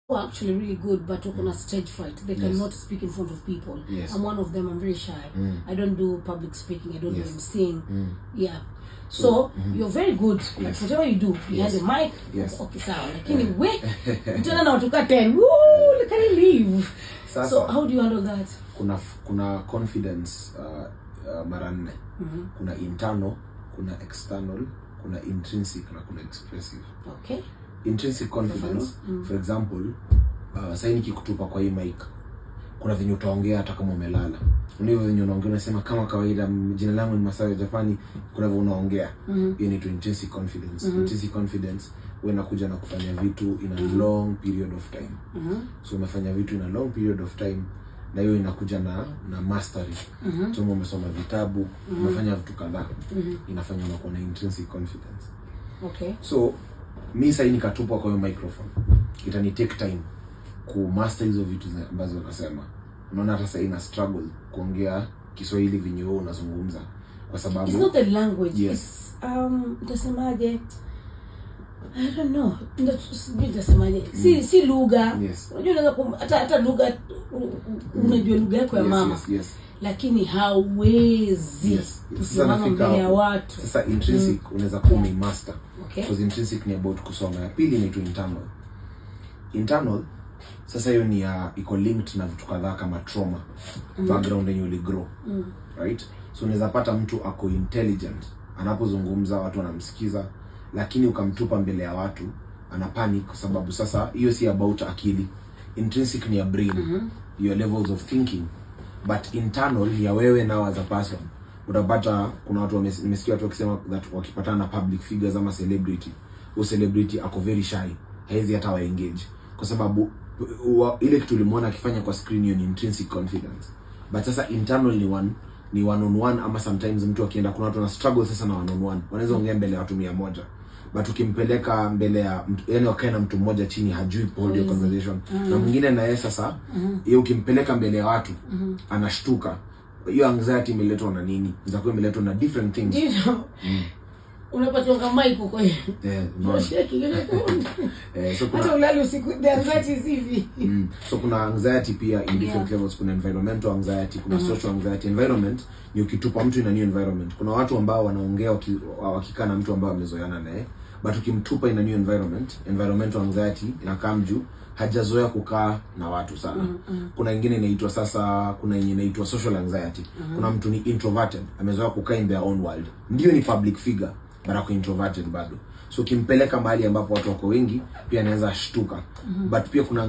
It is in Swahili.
are actually really good, but on a stage fright. They cannot speak in front of people. Yes. I'm one of them. I'm very shy. I don't do public speaking. I don't do sing. Yeah. So you're very good. Like whatever you do, behind the mic. Yes. Okay, sawa. Lakini we, utana na watu 10. Woo, can you leave? So how do you handle that? Kuna confidence mara nne. Kuna internal, kuna external, kuna intrinsic na kuna expressive. Okay. Intrinsic confidence, for example, sasa nikikutupa kwa hii mic, kuna venye utaongea hata kama umelala. Unavyo venye unaongea unasema kama kawaida, jina langu ni Masawe Japani, kuna venye unaongea. Hiyo ni intrinsic confidence. Intrinsic confidence wewe unakuja na kufanya vitu in a long period of time. So umefanya vitu in a long period of time, na hiyo inakuja na mastery. So umesoma vitabu, umefanya vitu kadhaa, inafanya unakuwa na intrinsic confidence. Okay. So mimi sasa nikatupwa kwa hiyo microphone, itani take time ku master hizo vitu ambazo unasema. Unaona hata sasa ina struggle kuongea Kiswahili vinyo wewe unazungumza, kwa sababu it's not the language. Yes. Utasemaje? I don't know. Utasemaje? Si lugha. Unajua unaweza hata lugha, unajua lugha yako ya mama. Yes. Lakini hauwezi kusimama mbele ya watu. Sasa intrinsic unaweza kuwa master. Because intrinsic ni about kusoma. Ya pili ni to internal. Internal sasa hiyo ni iko linked na vitu kadhaa kama trauma, background yenye uli grow. Right? So unaweza pata mtu ako intelligent, anapozungumza watu wanamsikiza, lakini ukamtupa mbele ya watu ana panic kwa sababu sasa hiyo si about akili. Intrinsic ni ya brain, your levels of thinking. But internal ya wewe now as a person. Utapata kuna watu nimesikia watu wakisema that wakipatana public figures ama celebrity, o celebrity ako very shy, haizi hata wa engage kwa sababu ile kitu ulimuona akifanya kwa screen hiyo ni intrinsic confidence. But sasa internal ni one on one, ama sometimes mtu akienda, kuna watu na struggle sasa na one on one, wanaweza ongea mbele ya watu 100, but ukimpeleka mbele ya yani wakae na mtu mmoja chini hajui hold your conversation, na mwingine na yeye sasa yeye ukimpeleka mbele ya watu anashtuka. Hiyo anxiety imeletwa na nini? Inakuwa imeletwa na different things. Unapata kama mic huko hiyo. So kuna ulali usiku, the anxiety is hivi. So kuna anxiety pia in different levels. Kuna environmental anxiety, kuna social anxiety. Environment ni ukitupa mtu in a new environment. Kuna watu ambao wanaongea wakikaa na mtu ambao amezoeana naye, but ukimtupa in a new environment, environmental anxiety inakaa juu, hajazoea kukaa na watu sana. Kuna nyingine inaitwa sasa, kuna yenye inaitwa social anxiety. Kuna mtu ni introverted, amezoea kukaa in their own world. Ndio ni public figure, but introverted bado. So kimpeleka mahali ambapo watu wako wengi pia anaweza shtuka. But pia kuna